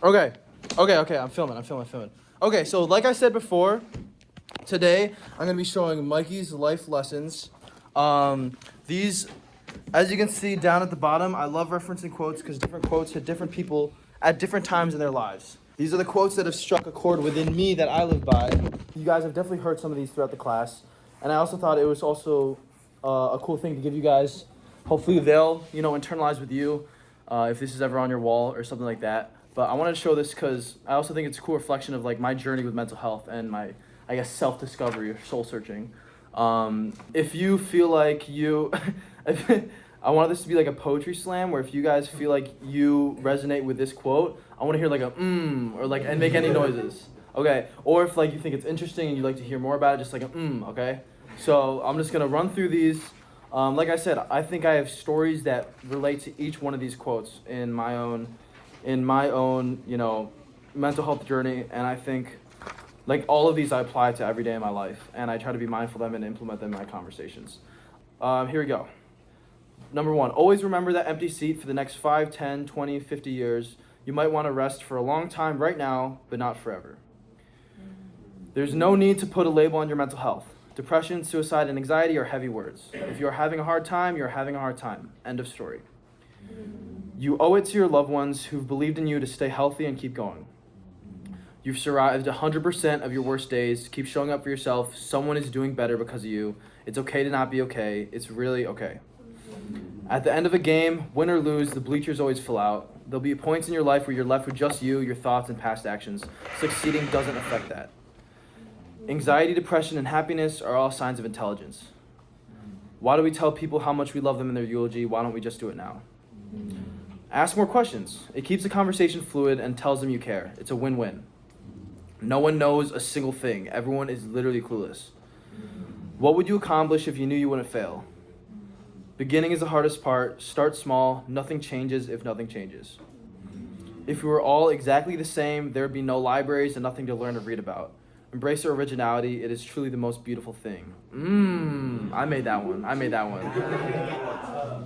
Okay. I'm filming. Okay, so like I said before, today I'm going to be showing Mikey's life lessons. These, as you can see down at the bottom, I love referencing quotes because different quotes hit different people at different times in their lives. These are the quotes that have struck a chord within me that I live by. You guys have definitely heard some of these throughout the class. And I also thought it was also a cool thing to give you guys. Hopefully they'll, internalize with you if this is ever on your wall or something like that. But I wanted to show this because I also think it's a cool reflection of like my journey with mental health and my, I guess, self-discovery or soul searching. If you feel like you, I want this to be like a poetry slam where if you guys feel like you resonate with this quote, I want to hear like a or like and make any noises. Okay. Or if like you think it's interesting and you'd like to hear more about it, just like a okay. So I'm just gonna run through these. Like I said, I think I have stories that relate to each one of these quotes in my own, mental health journey, and I think, like all of these, I apply to every day of my life, and I try to be mindful of them and implement them in my conversations. Here we go. Number 1, always remember that empty seat for the next 5, 10, 20, 50 years. You might want to rest for a long time right now, but not forever. There's no need to put a label on your mental health. Depression, suicide, and anxiety are heavy words. If you're having a hard time, you're having a hard time. End of story. You owe it to your loved ones who've believed in you to stay healthy and keep going. You've survived 100% of your worst days. Keep showing up for yourself. Someone is doing better because of you. It's okay to not be okay. It's really okay. At the end of a game, win or lose, the bleachers always fill out. There'll be points in your life where you're left with just you, your thoughts, and past actions. Succeeding doesn't affect that. Anxiety, depression, and happiness are all signs of intelligence. Why do we tell people how much we love them in their eulogy? Why don't we just do it now? Ask more questions. It keeps the conversation fluid and tells them you care. It's a win-win. No one knows a single thing. Everyone is literally clueless. What would you accomplish if you knew you wouldn't fail? Beginning is the hardest part. Start small. Nothing changes if nothing changes. If we were all exactly the same, there would be no libraries and nothing to learn or read about. Embrace your originality. It is truly the most beautiful thing. I made that one.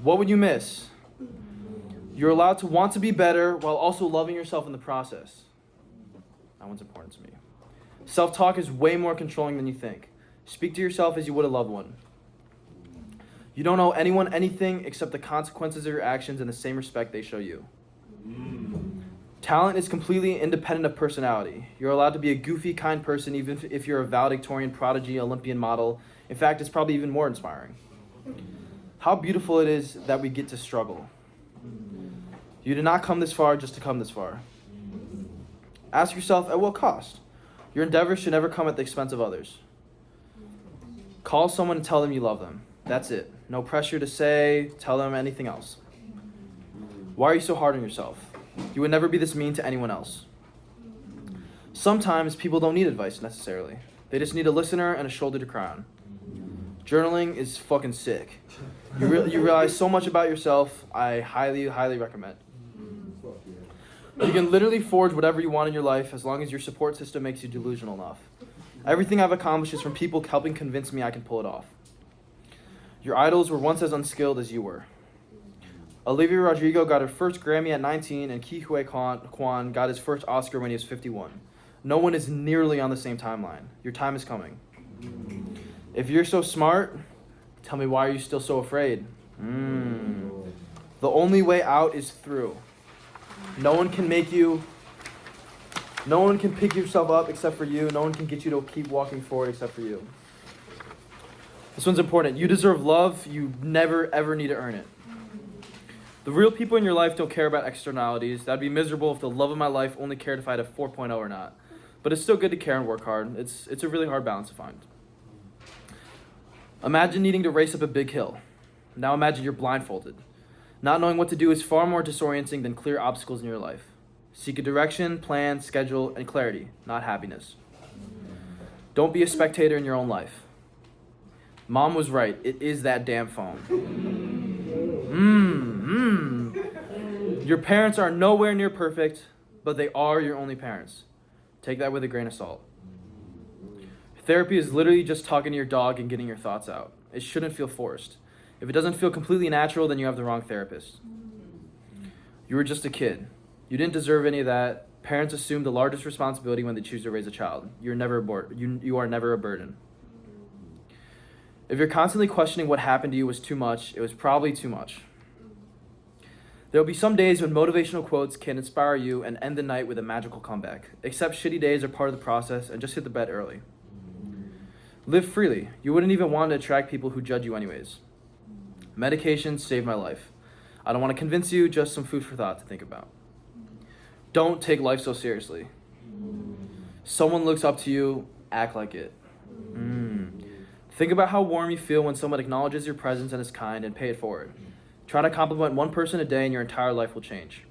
What would you miss? You're allowed to want to be better while also loving yourself in the process. That one's important to me. Self-talk is way more controlling than you think. Speak to yourself as you would a loved one. You don't owe anyone anything except the consequences of your actions and the same respect they show you. Talent is completely independent of personality. You're allowed to be a goofy, kind person even if you're a valedictorian, prodigy, Olympian model. In fact, it's probably even more inspiring. How beautiful it is that we get to struggle. You did not come this far just to come this far. Ask yourself, at what cost? Your endeavors should never come at the expense of others. Call someone and tell them you love them. That's it. No pressure to tell them anything else. Why are you so hard on yourself? You would never be this mean to anyone else. Sometimes people don't need advice necessarily. They just need a listener and a shoulder to cry on. Journaling is fucking sick. You realize so much about yourself. I highly, highly recommend. You can literally forge whatever you want in your life as long as your support system makes you delusional enough. Everything I've accomplished is from people helping convince me I can pull it off. Your idols were once as unskilled as you were. Olivia Rodrigo got her first Grammy at 19, and Ke Huy Quan got his first Oscar when he was 51. No one is nearly on the same timeline. Your time is coming. If you're so smart, tell me, why are you still so afraid? The only way out is through. No one can pick yourself up except for you. No one can get you to keep walking forward except for you. This one's important. You deserve love. You never, ever need to earn it. The real people in your life don't care about externalities. That'd be miserable if the love of my life only cared if I had a 4.0 or not. But it's still good to care and work hard. It's a really hard balance to find. Imagine needing to race up a big hill. Now imagine you're blindfolded. Not knowing what to do is far more disorienting than clear obstacles in your life. Seek a direction, plan, schedule, and clarity, not happiness. Don't be a spectator in your own life. Mom was right. It is that damn phone. Your parents are nowhere near perfect, but they are your only parents. Take that with a grain of salt. Therapy is literally just talking to your dog and getting your thoughts out. It shouldn't feel forced. If it doesn't feel completely natural, then you have the wrong therapist. You were just a kid. You didn't deserve any of that. Parents assume the largest responsibility when they choose to raise a child. You are never a burden. If you're constantly questioning what happened to you was too much, it was probably too much. There will be some days when motivational quotes can inspire you and end the night with a magical comeback. Accept shitty days are part of the process and just hit the bed early. Live freely. You wouldn't even want to attract people who judge you anyways. Medication saved my life. I don't want to convince you, just some food for thought to think about. Don't take life so seriously. Someone looks up to you, act like it. Think about how warm you feel when someone acknowledges your presence and is kind, and pay it forward. Try to compliment one person a day and your entire life will change.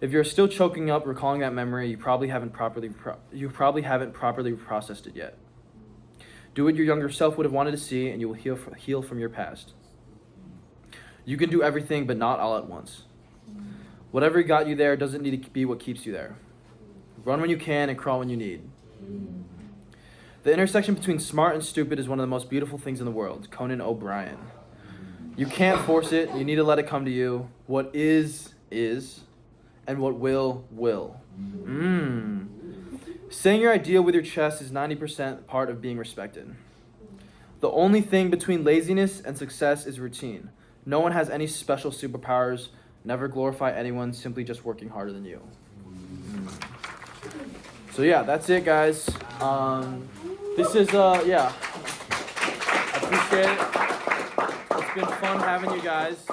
If you're still choking up recalling that memory, you probably haven't properly processed it yet. Do what your younger self would have wanted to see, and you will heal from your past. You can do everything, but not all at once. Whatever got you there doesn't need to be what keeps you there. Run when you can and crawl when you need. The intersection between smart and stupid is one of the most beautiful things in the world. Conan O'Brien. You can't force it. You need to let it come to you. What is, and what will. Saying your idea with your chest is 90% part of being respected. The only thing between laziness and success is routine. No one has any special superpowers. Never glorify anyone, simply just working harder than you. So yeah, that's it, guys. This is, I appreciate it. It's been fun having you guys.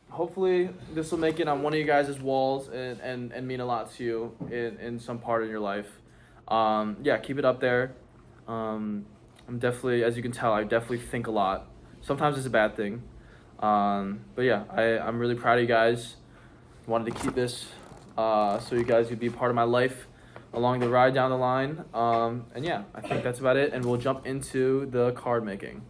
Hopefully this will make it on one of you guys' walls and mean a lot to you in some part in your life. Keep it up there. I'm definitely, as you can tell, I definitely think a lot. Sometimes it's a bad thing. I'm really proud of you guys. Wanted to keep this so you guys could be a part of my life along the ride down the line. I think that's about it, and we'll jump into the card making.